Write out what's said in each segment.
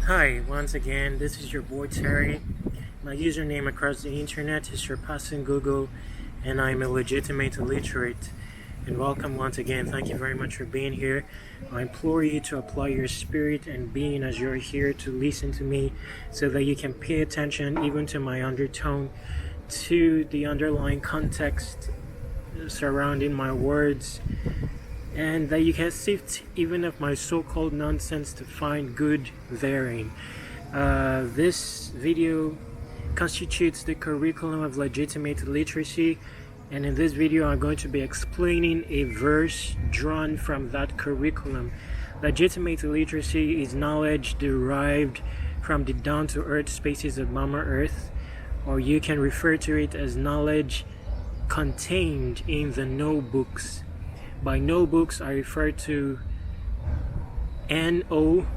Hi, once again, this is your boy Terry. My username across the internet is Surpassinggoogle, and I'm a legitimate illiterate. And welcome once again. Thank you very much for being here. I implore you to apply your spirit and being as you're here to listen to me so that you can pay attention even to my undertone, to the underlying context surrounding my words, and that you can sift even of my so-called nonsense to find good therein. This video constitutes the curriculum of legitimate literacy, and in this video I'm going to be explaining a verse drawn from that curriculum. Legitimate literacy is knowledge derived from the down-to-earth spaces of Mama Earth, or you can refer to it as knowledge contained in the no books. By no books, I refer to NO-BOOKS.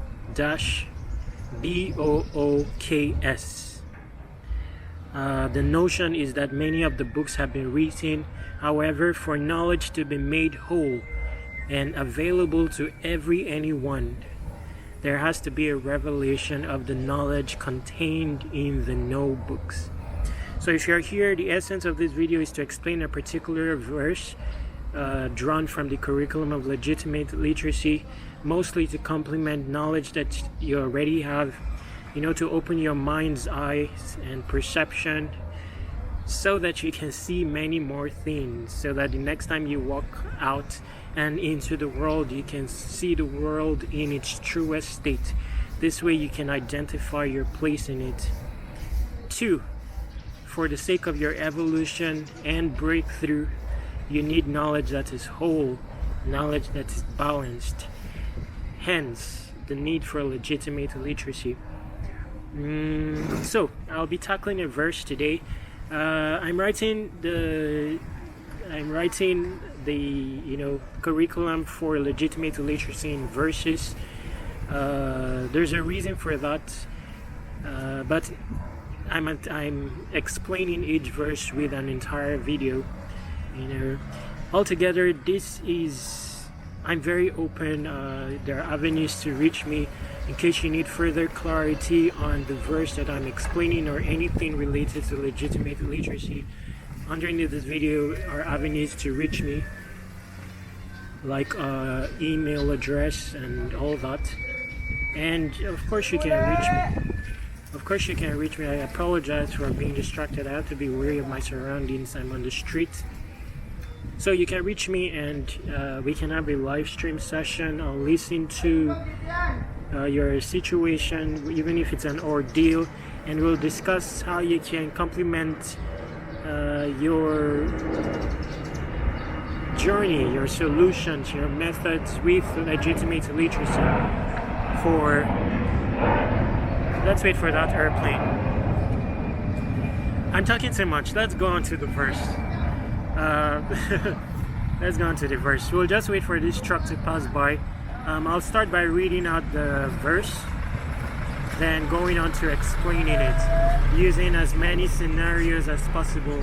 The notion is that many of the books have been written. However, for knowledge to be made whole and available to anyone, there has to be a revelation of the knowledge contained in the no books. So if you're here, the essence of this video is to explain a particular verse drawn from the curriculum of legitimate literacy, mostly to complement knowledge that you already have, to open your mind's eyes and perception so that you can see many more things, so that the next time you walk out and into the world, you can see the world in its truest state. This way you can identify your place in it. 2. For the sake of your evolution and breakthrough, you need knowledge that is whole, knowledge that is balanced. Hence, the need for legitimate literacy. So, I'll be tackling a verse today. I'm writing the curriculum for legitimate literacy in verses. There's a reason for that, but I'm explaining each verse with an entire video. Altogether, I'm very open. There are avenues to reach me in case you need further clarity on the verse that I'm explaining or anything related to legitimate literacy. Underneath this video are avenues to reach me, like email address and all that. And of course you can reach me. I apologize for being distracted. I have to be wary of my surroundings. I'm on the street. So you can reach me, and we can have a live stream session. I'll listen to your situation, even if it's an ordeal, and we'll discuss how you can complement your journey, your solutions, your methods with legitimate literacy. Let's wait for that airplane. I'm talking too much. Let's go on to the verse. Let's go on to the verse. We'll just wait for this truck to pass by. I'll start by reading out the verse, then going on to explaining it, using as many scenarios as possible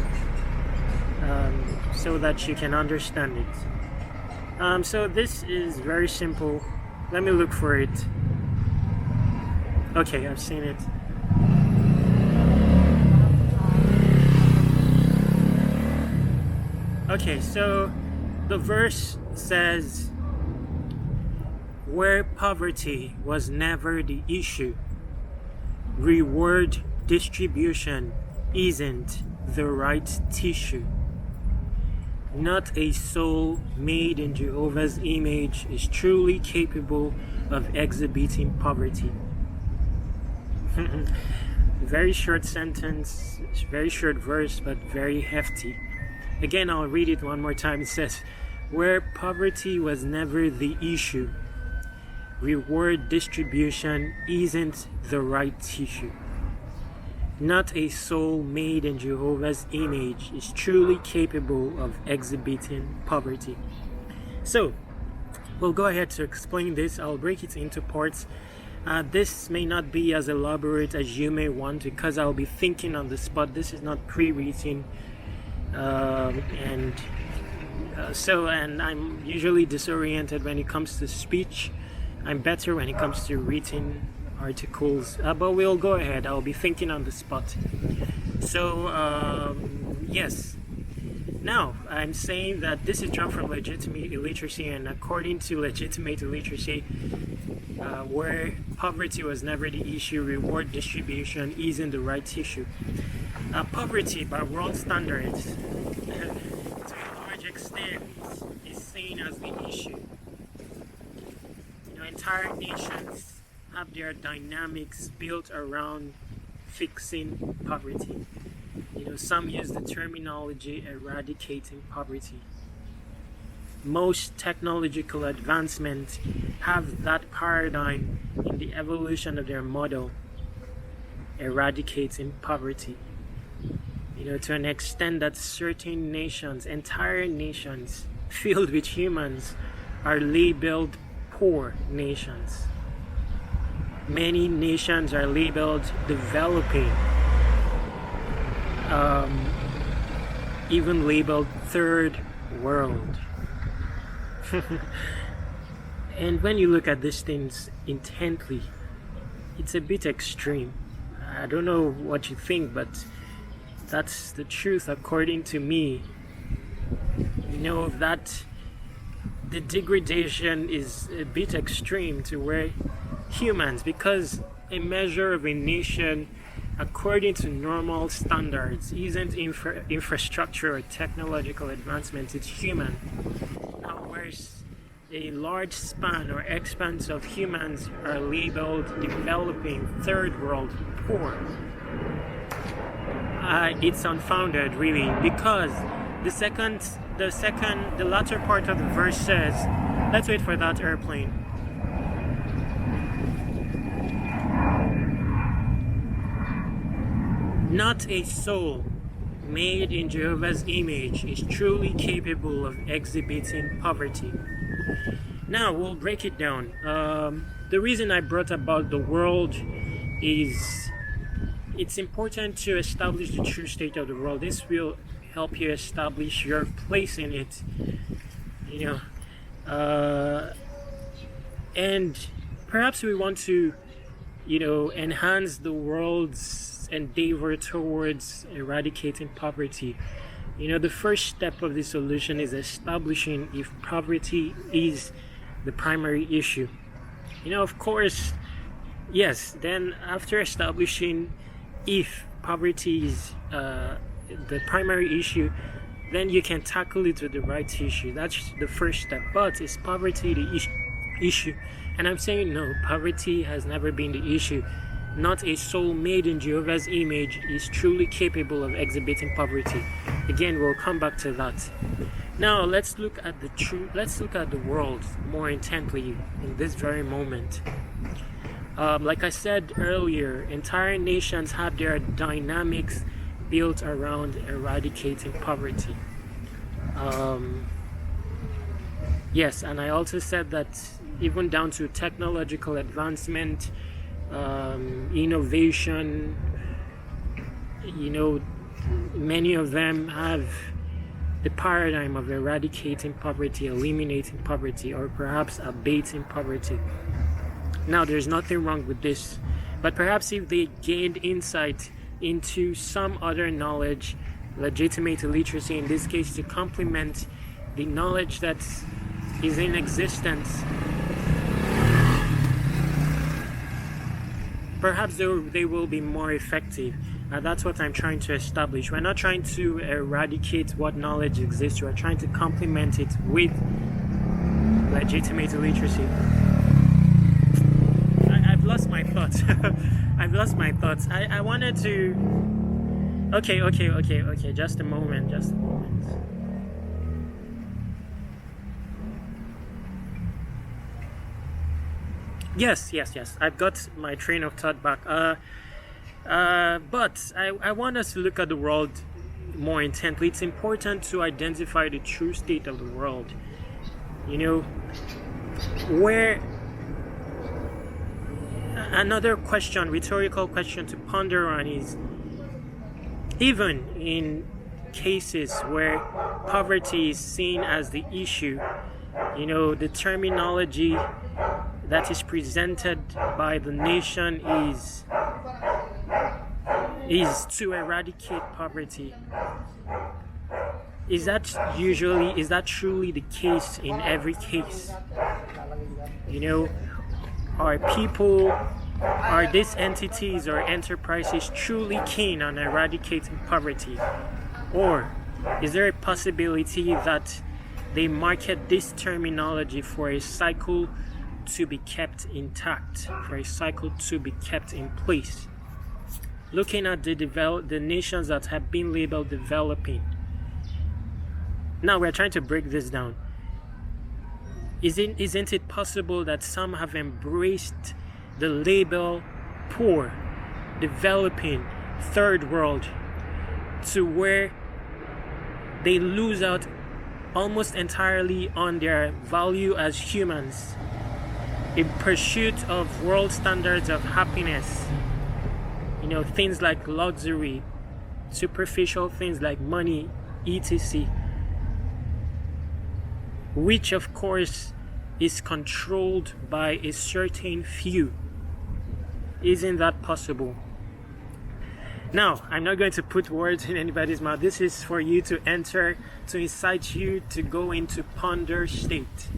so that you can understand it. So this is very simple. Let me look for it. Okay, I've seen it. Okay, so the verse says, where poverty was never the issue, reward distribution isn't the right tissue. Not a soul made in Jehovah's image is truly capable of exhibiting poverty. Very short sentence, very short verse, but very hefty. Again, I'll read it one more time. It says, where poverty was never the issue, reward distribution isn't the right tissue. Not a soul made in Jehovah's image is truly capable of exhibiting poverty. So, we'll go ahead to explain this. I'll break it into parts. This may not be as elaborate as you may want because I'll be thinking on the spot. This is not pre-written. And I'm usually disoriented when it comes to speech. I'm better when it comes to written articles, but we'll go ahead. I'll be thinking on the spot. So yes, now I'm saying that this is drawn from legitimate illiteracy, and according to legitimate illiteracy, where poverty was never the issue, reward distribution isn't the right issue. Poverty by world standards to a large extent is seen as the issue. Entire nations have their dynamics built around fixing poverty. Some use the terminology eradicating poverty. Most technological advancements have that paradigm in the evolution of their model, eradicating poverty. To an extent that certain nations, entire nations filled with humans, are labeled poor nations. Many nations are labeled developing, even labeled third world. And when you look at these things intently, it's a bit extreme. I don't know what you think, but that's the truth according to me. That the degradation is a bit extreme to where humans, because a measure of a nation according to normal standards isn't infrastructure or technological advancement, it's human. Now, whereas a large span or expanse of humans are labeled developing, third world, poor, it's unfounded, really, because the latter part of the verse says, let's wait for that airplane. Not a soul made in Jehovah's image is truly capable of exhibiting poverty. Now we'll break it down. The reason I brought about the world is it's important to establish the true state of the world. This will help you establish your place in it. And perhaps we want to, enhance the world's endeavor towards eradicating poverty. The first step of the solution is establishing if poverty is the primary issue. Of course, yes, then after establishing if poverty is the primary issue, then you can tackle it with the right issue. That's the first step. But is poverty the issue? And I'm saying no, poverty has never been the issue. Not a soul made in Jehovah's image is truly capable of exhibiting poverty. Again, we'll come back to that. Now let's look at the world more intently in this very moment. Like I said earlier, entire nations have their dynamics built around eradicating poverty. Yes, and I also said that even down to technological advancement, innovation, many of them have the paradigm of eradicating poverty, eliminating poverty, or perhaps abating poverty. Now, there's nothing wrong with this, but perhaps if they gained insight into some other knowledge, legitimate illiteracy in this case, to complement the knowledge that is in existence, perhaps they will be more effective. That's what I'm trying to establish. We're not trying to eradicate what knowledge exists. We're trying to complement it with legitimate illiteracy. I've lost my thoughts. I wanted to... Okay. Just a moment. Yes. I've got my train of thought back. But I want us to look at the world more intently. It's important to identify the true state of the world. Where another question, rhetorical question to ponder on is, even in cases where poverty is seen as the issue, the terminology that is presented by the nation is to eradicate poverty. Is that truly the case in every case? You know, are these entities or enterprises truly keen on eradicating poverty? Or is there a possibility that they market this terminology for a cycle to be kept intact, for a cycle to be kept in place? Looking at the nations that have been labeled developing. Now we're trying to break this down. Isn't it possible that some have embraced the label poor, developing, third world, to where they lose out almost entirely on their value as humans in pursuit of world standards of happiness? You know, things like luxury, superficial things like money, etc., which of course is controlled by a certain few. Isn't that possible? Now, I'm not going to put words in anybody's mouth. This is for you to enter, to incite you to go into ponder state.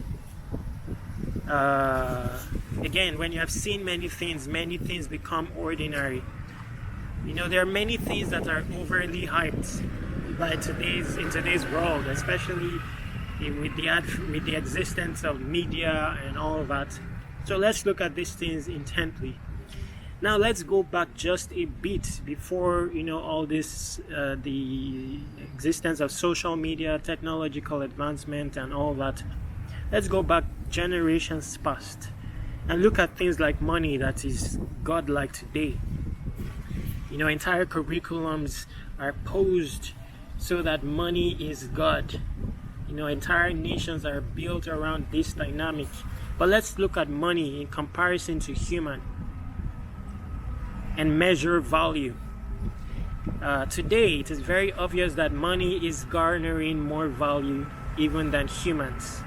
Again, when you have seen many things become ordinary. You know, there are many things that are overly hyped in today's world, especially with the existence of media and all of that. So let's look at these things intently. Now let's go back just a bit before, you know, all this, the existence of social media, technological advancement and all that. Let's go back generations past and look at things like money that is godlike today. You know, entire curriculums are posed so that money is God. You know, entire nations are built around this dynamic. But let's look at money in comparison to human and measure value. Today, it is very obvious that money is garnering more value even than humans.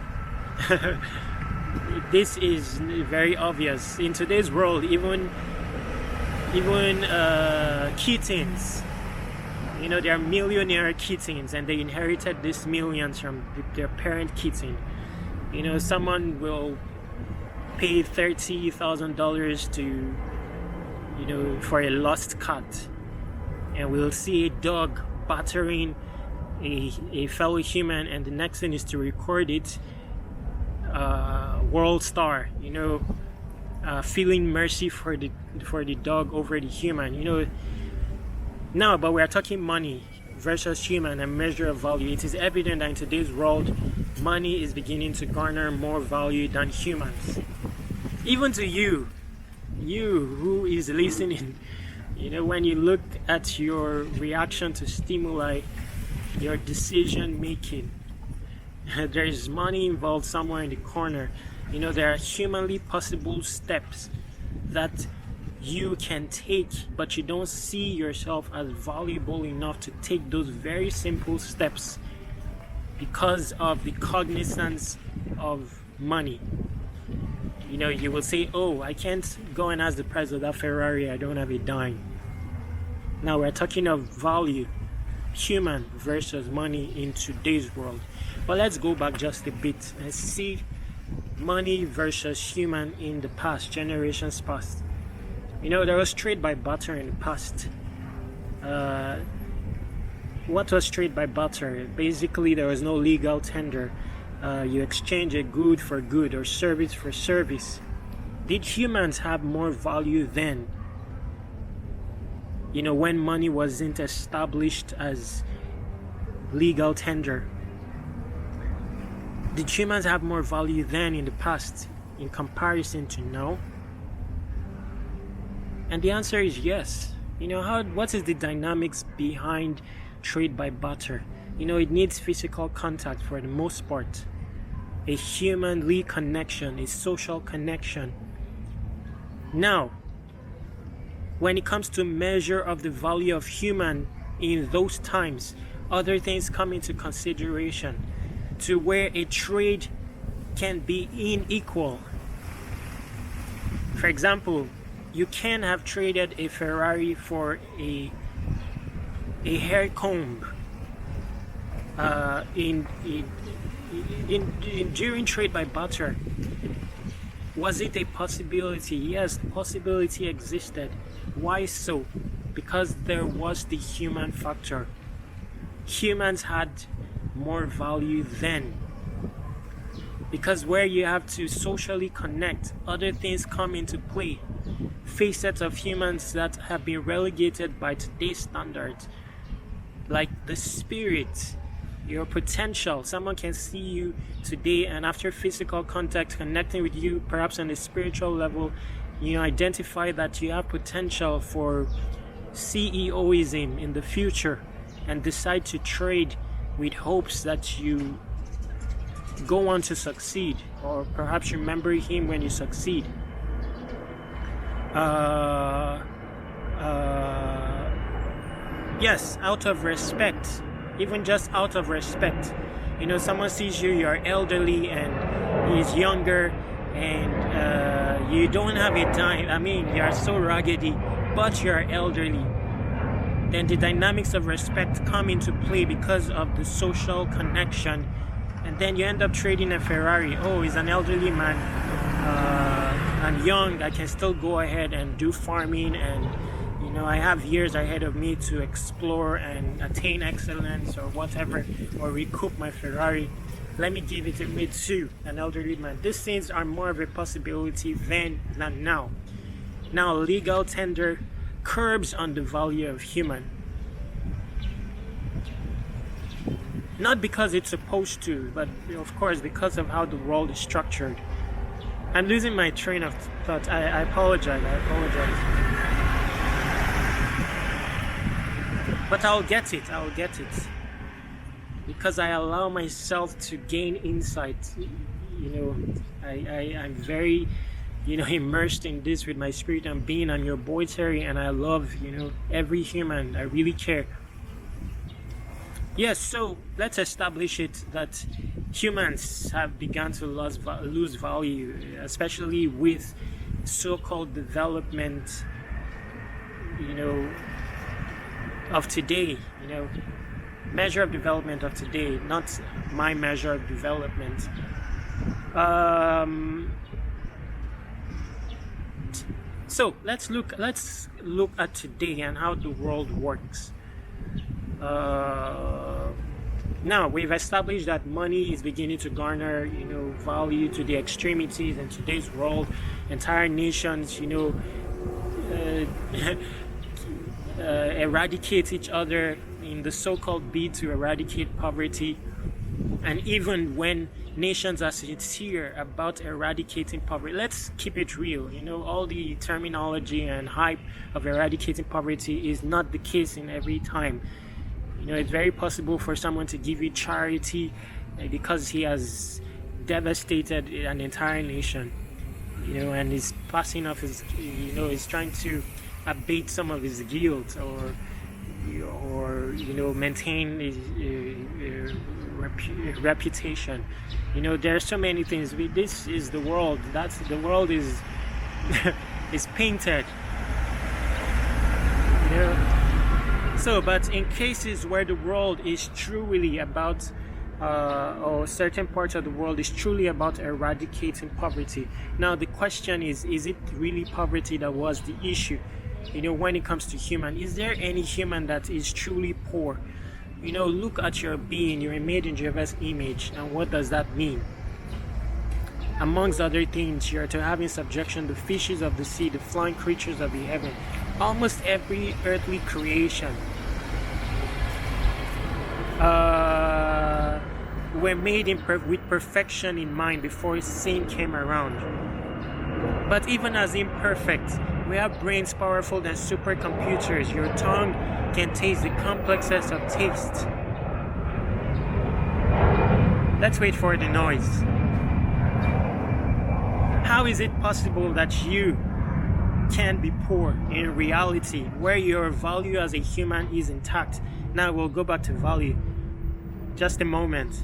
This is very obvious. In today's world, even kittens, you know, they are millionaire kittens and they inherited these millions from their parent kitten. You know, someone will pay $30,000 to, you know, for a lost cat, and we'll see a dog battering a fellow human, and the next thing is to record it, world star, you know, feeling mercy for the dog over the human, you know. Now, but we are talking money versus human and measure of value. It is evident that in today's world, money is beginning to garner more value than humans. Even to you who is listening, you know, when you look at your reaction to stimuli, your decision making, there is money involved somewhere in the corner. You know, there are humanly possible steps that you can take, but you don't see yourself as valuable enough to take those very simple steps because of the cognizance of money. You know, you will say, oh, I can't go and ask the price of that Ferrari, I don't have a dime. Now we're talking of value, human versus money in today's world. But let's go back just a bit and see money versus human in the past, generations past. You know, there was trade by barter in the past. What was trade by barter? Basically, there was no legal tender. You exchange a good for good or service for service. Did humans have more value then? You know, when money wasn't established as legal tender. Did humans have more value then in the past in comparison to now? And the answer is yes. You know, what is the dynamics behind trade by barter? You know, it needs physical contact for the most part. A humanly connection, a social connection. Now, when it comes to measure of the value of human in those times, other things come into consideration to where a trade can be unequal. For example, you can have traded a Ferrari for a hair comb during trade by barter. Was it a possibility? Yes, the possibility existed. Why so? Because there was the human factor. Humans had more value then. Because where you have to socially connect, other things come into play. Facets of humans that have been relegated by today's standards, like the spirit, your potential. Someone can see you today, and after physical contact, connecting with you, perhaps on a spiritual level, you identify that you have potential for CEOism in the future, and decide to trade with hopes that you go on to succeed, or perhaps remember him when you succeed. Yes, out of respect, even just out of respect. Someone sees you're elderly and he's younger, and you don't have a dime. I mean, you're so raggedy, but you're elderly. Then the dynamics of respect come into play because of the social connection. And then you end up trading a Ferrari. Oh, he's an elderly man. I'm young. I can still go ahead and do farming, and I have years ahead of me to explore and attain excellence or whatever, or recoup my Ferrari. Let me give it away to an elderly man. These things are more of a possibility then than now. Now, legal tender curbs on the value of human. Not because it's supposed to, but of course because of how the world is structured. I'm losing my train of thought. I apologize. But I'll get it. Because I allow myself to gain insight. I'm very, immersed in this with my spirit and being. I'm your boy Terry, and I love, every human. I really care. Yes, so let's establish it that humans have begun to lose value, especially with so-called development, of today, measure of development of today, not my measure of development. So let's look at today and how the world works. Now we've established that money is beginning to garner, value to the extremities in today's world. Entire nations, eradicate each other in the so-called bid to eradicate poverty. And even when nations are sincere about eradicating poverty, let's keep it real. All the terminology and hype of eradicating poverty is not the case in every time. It's very possible for someone to give you charity because he has devastated an entire nation, and is passing off his, is trying to abate some of his guilt, or maintain his reputation. There are so many things. This is the world. The world is is painted. So, but in cases where the world is truly about, or certain parts of the world is truly about eradicating poverty. Now, the question is it really poverty that was the issue? When it comes to human, is there any human that is truly poor? Look at your being. You're made in Jehovah's image. And what does that mean? Amongst other things, you're to have in subjection the fishes of the sea, the flying creatures of the heaven. Almost every earthly creation were made with perfection in mind before sin came around. But even as imperfect, we have brains powerful than supercomputers. Your tongue can taste the complexest of taste. Let's wait for the noise. How is it possible that you can be poor in reality, where your value as a human is intact? Now we'll go back to value. Just a moment.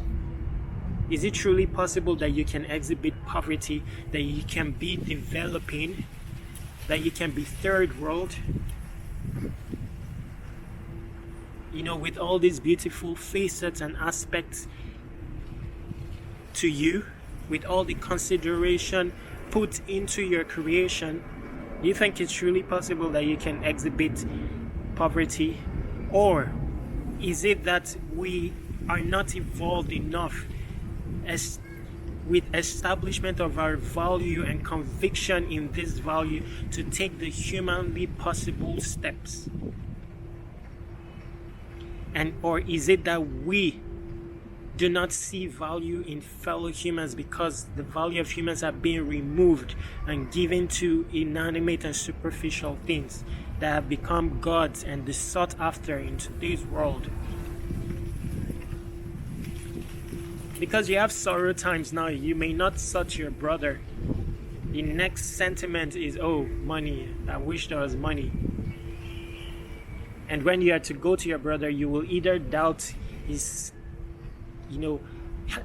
Is it truly possible that you can exhibit poverty, that you can be developing, that you can be third world, with all these beautiful facets and aspects to you, with all the consideration put into your creation? Do you think it's truly possible that you can exhibit poverty? Or is it that we are not evolved enough with establishment of our value and conviction in this value to take the humanly possible steps? Or is it that we do not see value in fellow humans because the value of humans are being removed and given to inanimate and superficial things that have become gods and is sought after in today's world? Because you have sorrow times now, you may not sought your brother. The next sentiment is, oh, money. I wish there was money. And when you are to go to your brother, you will either doubt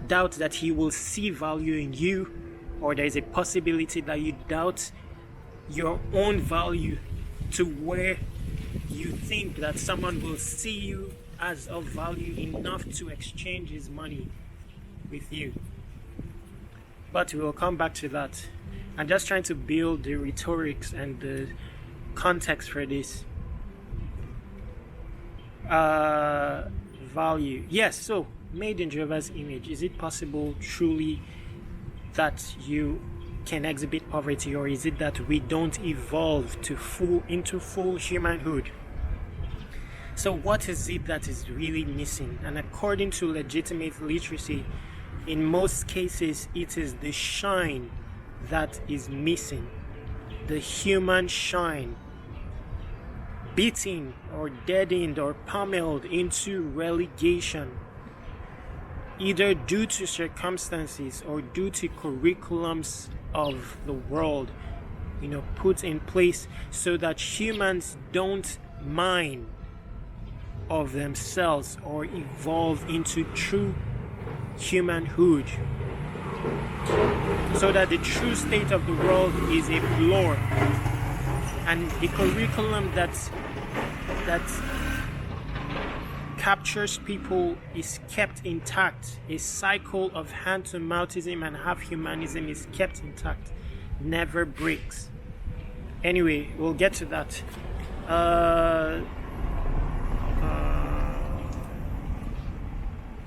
doubt that he will see value in you, or there is a possibility that you doubt your own value to where you think that someone will see you as of value enough to exchange his money with you. But we will come back to that. I'm just trying to build the rhetorics and the context for this. Value. Yes, so made in Jehovah's image. Is it possible truly that you can exhibit poverty, or is it that we don't evolve into full humanhood? So what is it that is really missing? And according to legitimate literacy, in most cases it is the shine that is missing, the human shine, beaten or deadened or pummeled into relegation, either due to circumstances or due to curriculums of the world, put in place so that humans don't mine of themselves or evolve into true humanhood, so that the true state of the world is a blur, and the curriculum that captures people is kept intact. A cycle of hand-to-mouthism and half-humanism is kept intact, never breaks. Anyway, we'll get to that.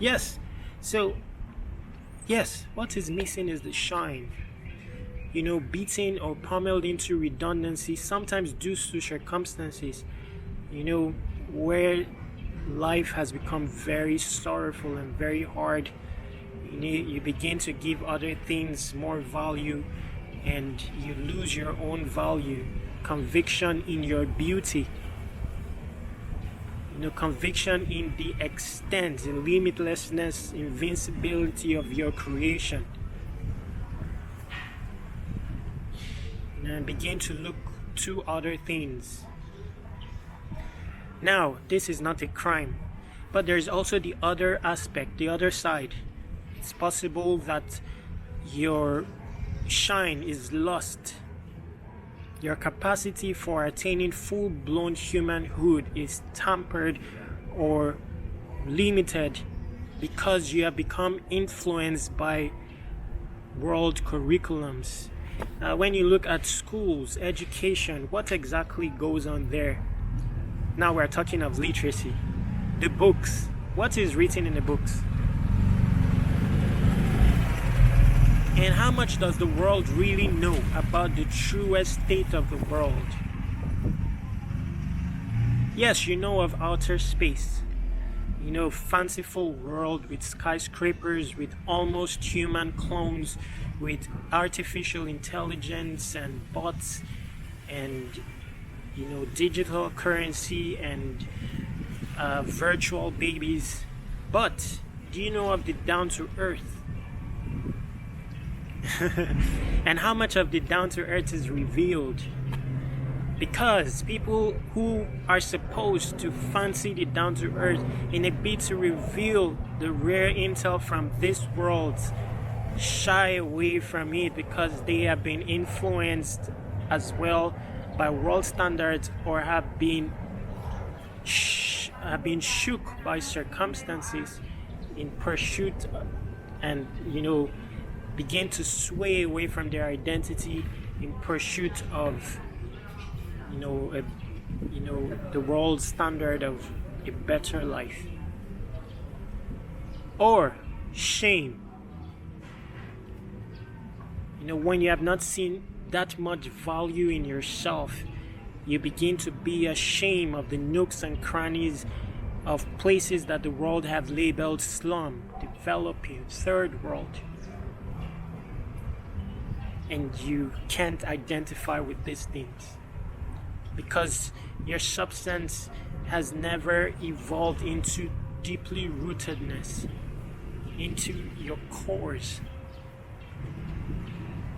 Yes. So, yes, what is missing is the shine. Beaten or pummeled into redundancy, sometimes due to circumstances, where life has become very sorrowful and very hard. You begin to give other things more value, and you lose your own value, conviction in your beauty, conviction in the extent, the limitlessness, invincibility of your creation, and begin to look to other things. Now, this is not a crime, but there's also the other aspect, the other side. It's possible that your shine is lost. Your capacity for attaining full-blown humanhood is tampered or limited because you have become influenced by world curriculums. When you look at schools, education, what exactly goes on there? Now we're talking of literacy. The books. What is written in the books? And how much does the world really know about the truest state of the world? Yes, you know of outer space. Fanciful world with skyscrapers, with almost human clones, with artificial intelligence and bots, and digital currency and virtual babies. But do you know of the down to earth? And how much of the down to earth is revealed? Because people who are supposed to fancy the down to earth in a bid to reveal the rare intel from this world shy away from it because they have been influenced as well by world standards or have been shook by circumstances in pursuit and begin to sway away from their identity in pursuit of the world standard of a better life. Or shame, when you have not seen that much value in yourself, you begin to be ashamed of the nooks and crannies of places that the world have labeled slum, developing, third world. And you can't identify with these things because your substance has never evolved into deeply rootedness, into your cores.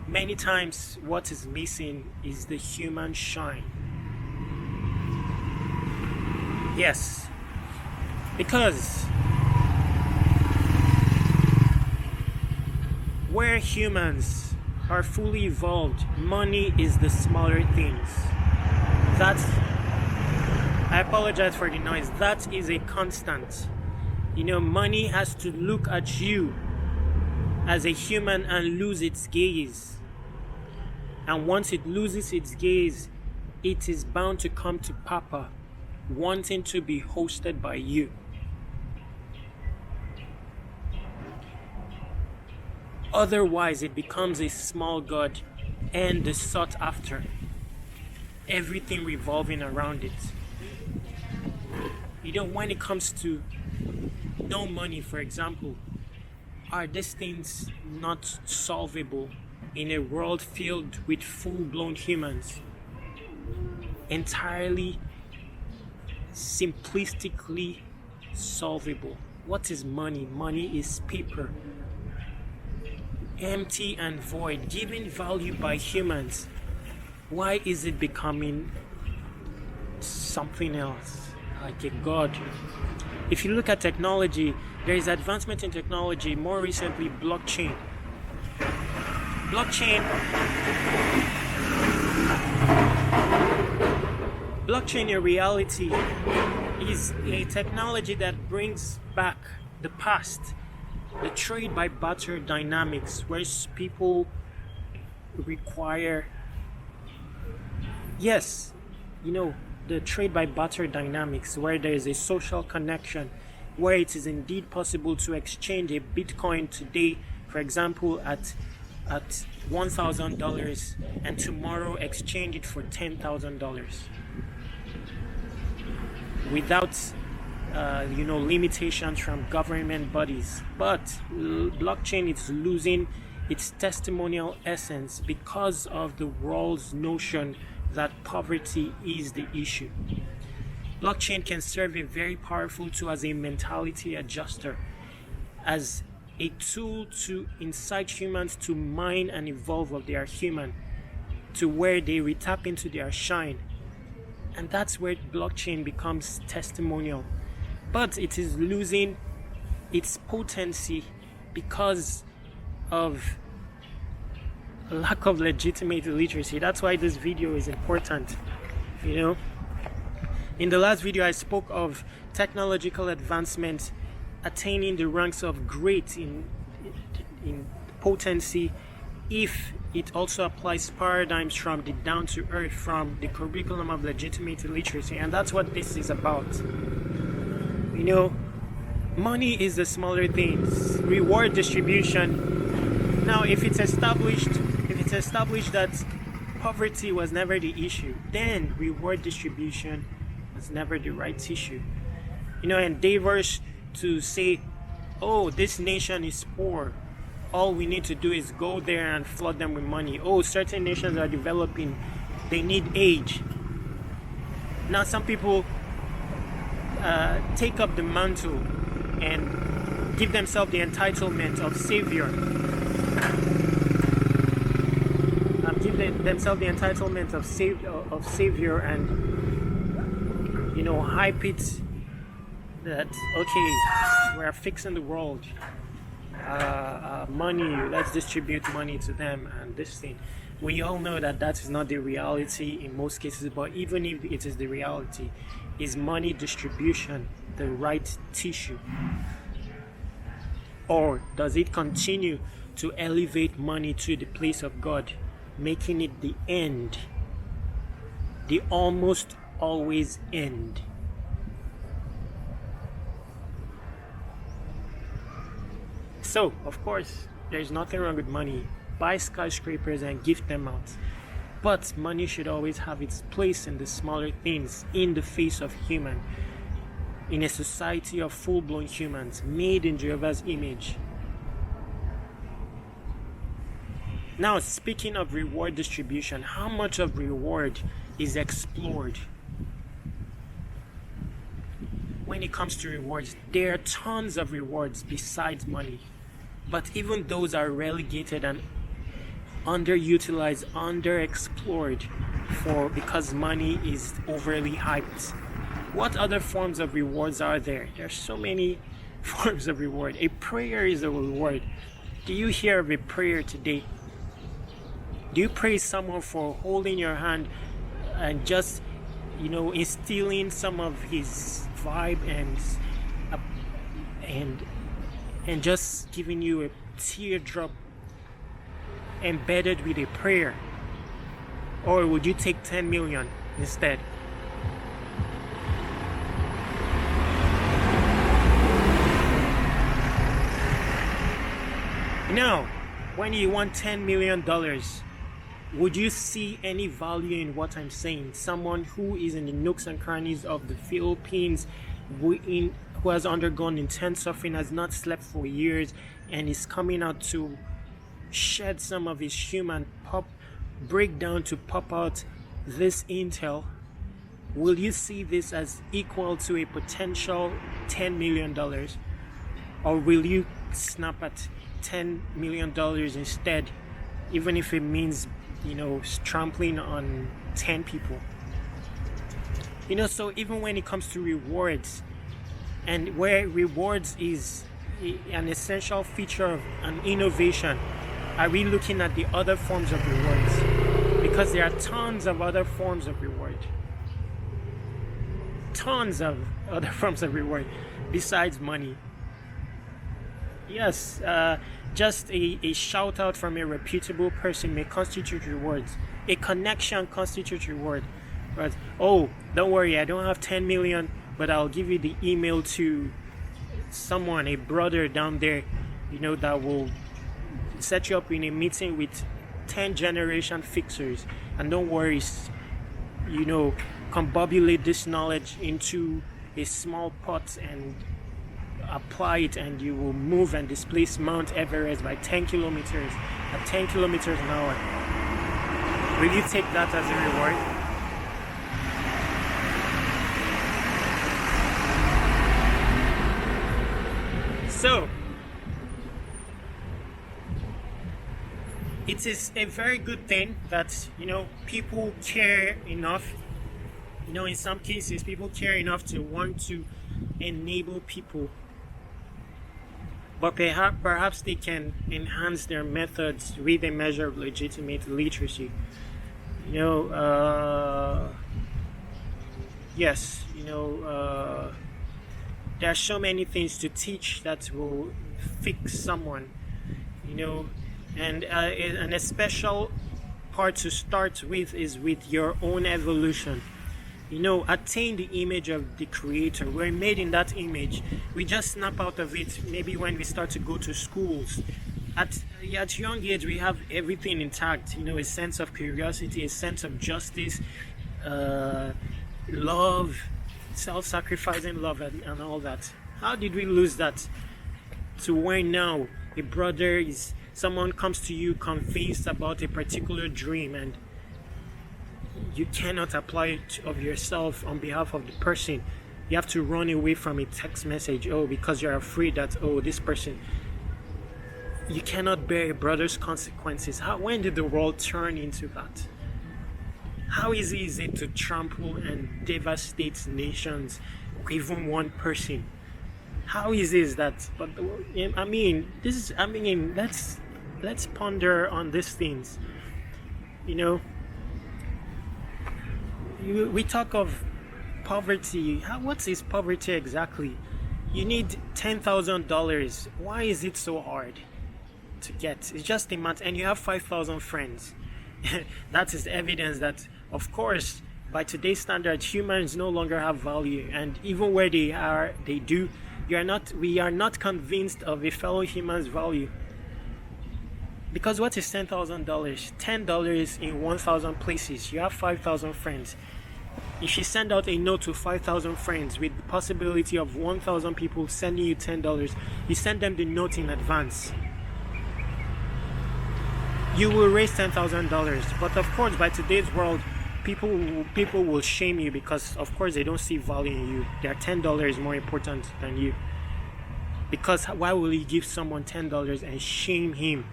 Many times what is missing is the human shine. Yes, because where humans are fully evolved, money is the smaller things. I apologize for the noise. That is a constant. Money has to look at you as a human and lose its gaze. And once it loses its gaze, it is bound to come to Papa, wanting to be hosted by you. Otherwise, it becomes a small god and the sought after. Everything revolving around it. When it comes to no money, for example, are these things not solvable in a world filled with full-blown humans? Entirely, simplistically solvable. What is money? Money is paper. Empty and void, given value by humans. Why is it becoming something else, like a god? If you look at technology, there is advancement in technology, more recently blockchain. Blockchain in reality is a technology that brings back the past, the trade by barter dynamics, where people require, the trade by barter dynamics, where there is a social connection, where it is indeed possible to exchange a Bitcoin today, for example, at $1,000, and tomorrow exchange it for $10,000 without limitations from government bodies. But blockchain is losing its testimonial essence because of the world's notion that poverty is the issue. Blockchain can serve a very powerful tool as a mentality adjuster, as a tool to incite humans to mine and evolve of their human, to where they retap into their shine. And that's where blockchain becomes testimonial. But it is losing its potency because of lack of legitimate literacy. That's why this video is important. In the last video I spoke of technological advancement attaining the ranks of great in potency if it also applies paradigms from the down to earth, from the curriculum of legitimate literacy. And that's what this is about. Money is the smaller things. Reward distribution. Now, if it's established that poverty was never the issue, then reward distribution was never the right issue. Endeavors to say, oh, this nation is poor, all we need to do is go there and flood them with money. Oh, certain nations are developing, they need aid. Now some people take up the mantle and give themselves the entitlement of savior. Of savior and hype it that, okay, we're fixing the world, money, let's distribute money to them and this thing. We all know that that is not the reality in most cases, but even if it is the reality, is money distribution the right tissue? Or does it continue to elevate money to the place of God, making it the end, the almost always end? So, of course, there's nothing wrong with money. Buy skyscrapers and gift them out. But money should always have its place in the smaller things, in the face of human, in a society of full-blown humans made in Jehovah's image. Now, speaking of reward distribution, how much of reward is explored? When it comes to rewards, there are tons of rewards besides money. But even those are relegated and underutilized, underexplored because money is overly hyped. What other forms of rewards are there? There are so many forms of reward. A prayer is a reward. Do you hear of a prayer today? Do you praise someone for holding your hand and just, instilling some of his vibe and just giving you a teardrop embedded with a prayer? Or would you take 10 million instead? Now, when you want $10 million, would you see any value in what I'm saying? Someone who is in the nooks and crannies of the Philippines, who has undergone intense suffering, has not slept for years, and is coming out to shed some of his human breakdown to pop out this intel. Will you see this as equal to a potential $10 million? Or will you snap at $10 million instead, even if it means, trampling on 10 people? So even when it comes to rewards, and where rewards is an essential feature of an innovation, are we looking at the other forms of rewards? Because there are tons of other forms of reward. Tons of other forms of reward besides money. Yes, just a shout out from a reputable person may constitute rewards. A connection constitutes reward. Right? Oh, don't worry, I don't have 10 million, but I'll give you the email to someone, a brother down there, that will set you up in a meeting with 10 generation fixers. And don't worry, combobulate this knowledge into a small pot and apply it, and you will move and displace Mount Everest by 10 kilometers at 10 kilometers an hour. Will you take that as a reward? So, it is a very good thing that, people care enough. In some cases, people care enough to want to enable people. But perhaps they can enhance their methods with a measure of legitimate literacy. Yes, there are so many things to teach that will fix someone, and a special part to start with is with your own evolution. Attain the image of the Creator. We're made in that image. We just snap out of it maybe when we start to go to schools. At young age, we have everything intact. A sense of curiosity, a sense of justice, love, self-sacrificing love, and all that. How did we lose that? To where now someone comes to you convinced about a particular dream, and you cannot apply it of yourself on behalf of the person. You have to run away from a text message, because you're afraid that, this person, you cannot bear a brother's consequences. When did the world turn into that? How easy is it to trample and devastate nations, even one person? How easy is that? But let's ponder on these things. You know, we talk of poverty. What is poverty exactly? You need $10,000. Why is it so hard to get? It's just a matter, and you have 5,000 friends. That is evidence that, of course, by today's standards, humans no longer have value, and even where they are, they do. We are not convinced of a fellow human's value. Because what is $10,000? $10 in 1,000 places. You have 5,000 friends. If you send out a note to 5,000 friends with the possibility of 1,000 people sending you $10, you send them the note in advance. You will raise $10,000. But of course, by today's world, people will shame you because, of course, they don't see value in you. Their $10 more important than you. Because why will you give someone $10 and shame him?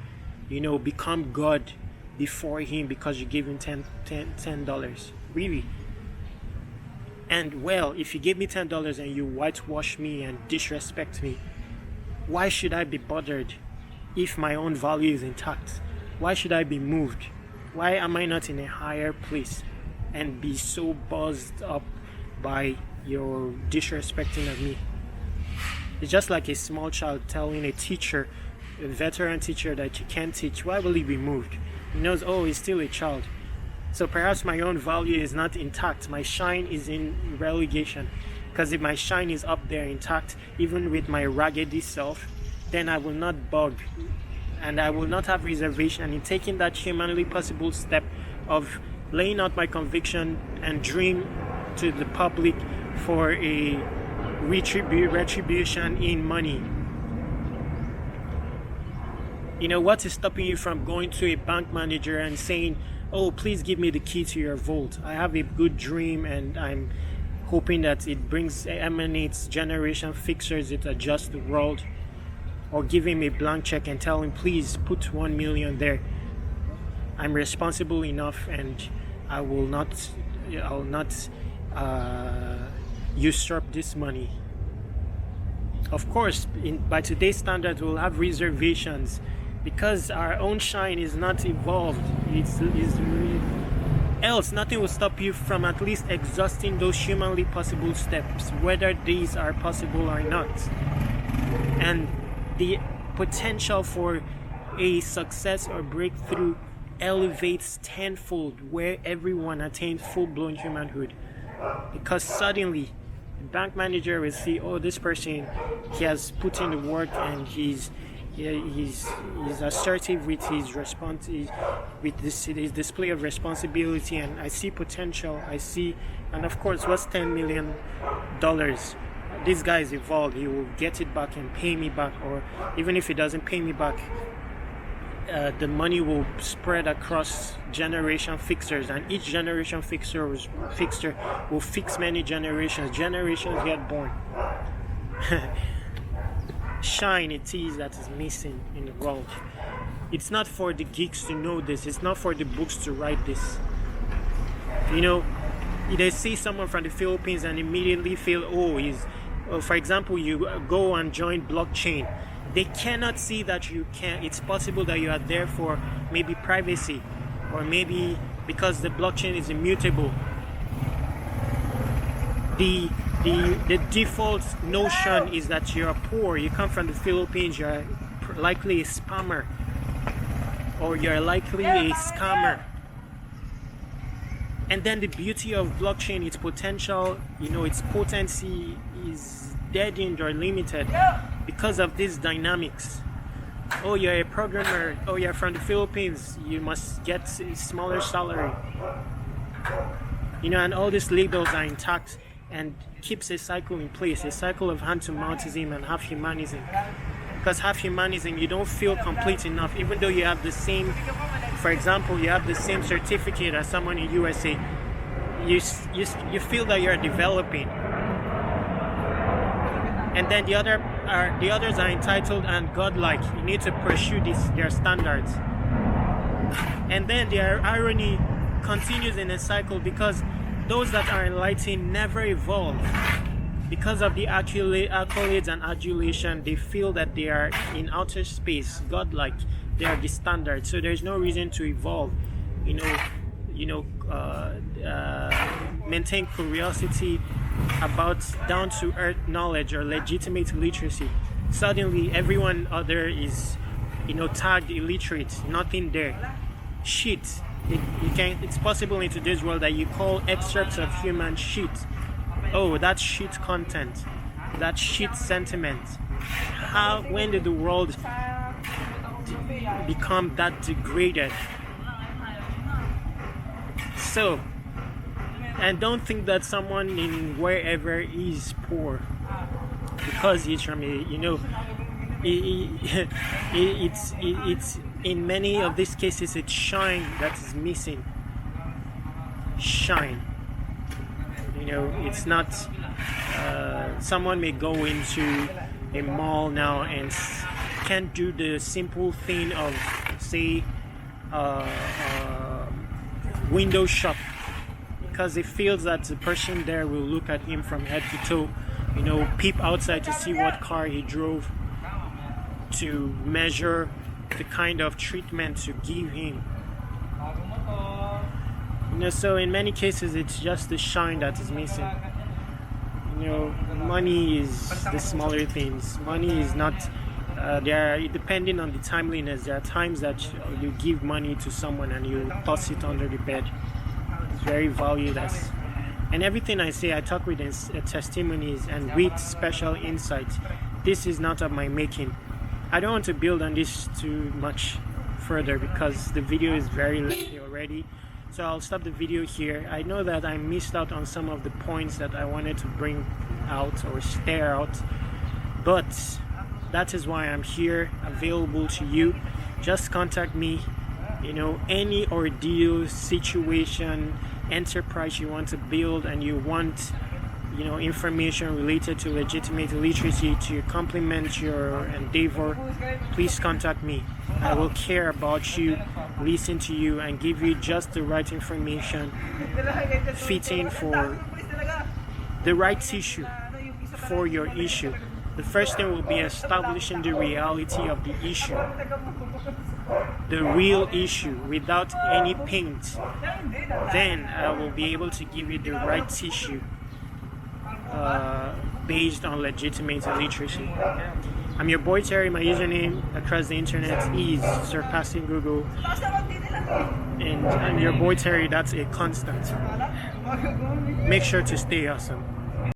Become God before him because you gave him $10. Really? And well, if you give me $10 and you whitewash me and disrespect me, why should I be bothered if my own value is intact? Why should I be moved? Why am I not in a higher place and be so buzzed up by your disrespecting of me? It's just like a small child telling a teacher, a veteran teacher, that you can't teach. Why will he be moved? He knows, he's still a child. So perhaps my own value is not intact. My shine is in relegation. Because if my shine is up there intact, even with my raggedy self, then I will not bug. And I will not have reservation in taking that humanly possible step of laying out my conviction and dream to the public for a retribution in money. What is stopping you from going to a bank manager and saying, please give me the key to your vault. I have a good dream and I'm hoping that it emanates generation fixers, it adjusts the world. Or give him a blank check and tell him, please put 1 million there. I'm responsible enough and I'll not usurp this money. Of course, by today's standards, we'll have reservations because our own shine is not evolved. Else, nothing will stop you from at least exhausting those humanly possible steps, whether these are possible or not. And the potential for a success or breakthrough elevates tenfold where everyone attains full-blown humanhood. Because suddenly, the bank manager will see, this person, he has put in the work and he's assertive with his his display of responsibility, and I see potential. And of course, what's $10 million? This guy is evolved. He will get it back and pay me back, or even if he doesn't pay me back, the money will spread across generation fixers, and each generation fixer will fix many generations yet born. Shine it is that is missing in the world. It's not for the geeks to know this. It's not for the books to write this. They see someone from the Philippines and immediately feel, for example, you go and join blockchain. They cannot see that it's possible that you are there for maybe privacy, or maybe because the blockchain is immutable. The default notion is that you're poor, you come from the Philippines, you're likely a spammer, or you're likely a scammer. And then the beauty of blockchain, its potential, its potency is deadened or limited because of these dynamics. You're a programmer, you're from the Philippines, you must get a smaller salary. And all these labels are intact and keeps a cycle in place, a cycle of hand-to-mouthism and half-humanism. Because half-humanism, you don't feel complete enough, even though you have the same, for example, you have the same certificate as someone in USA. You feel that you're developing. And then the others are entitled and godlike. You need to pursue their standards. And then their irony continues in a cycle because those that are enlightened never evolve. Because of the accolades and adulation, they feel that they are in outer space, godlike. They are the standard, so there's no reason to evolve. you know, maintain curiosity about down-to-earth knowledge or legitimate literacy, suddenly everyone other is, tagged illiterate. Nothing there. Shit. It's possible in today's world that you call excerpts of human shit. Oh, that's shit content. That's shit sentiment. When did the world become that degraded? So, and don't think that someone in wherever is poor because he's from it's in many of these cases it's shine that is missing. Shine. It's not. Someone may go into a mall now and can't do the simple thing of, say, window shop, because he feels that the person there will look at him from head to toe, peep outside to see what car he drove, to measure the kind of treatment to give him. So in many cases it's just the shine that is missing. Money is the smaller things. Money is not depending on the timeliness. There are times that you give money to someone and you toss it under the bed. It's very valueless. And everything I say, I talk with testimonies and with special insights. This is not of my making. I don't want to build on this too much further because the video is very lengthy already. So I'll stop the video here. I know that I missed out on some of the points that I wanted to bring out or stare out, but that is why I'm here, available to you. Just contact me. Any ordeal, situation, enterprise you want to build and you want information related to legitimate literacy to complement your endeavor, please contact me. I will care about you, listen to you, and give you just the right information fitting for the right issue for your issue. The first thing will be establishing the reality of the issue, the real issue without any paint. Then I will be able to give you the right issue based on legitimate literacy. I'm your boy Terry. My username across the internet is Surpassinggoogle, and I'm your boy Terry. That's a constant. Make sure to stay awesome.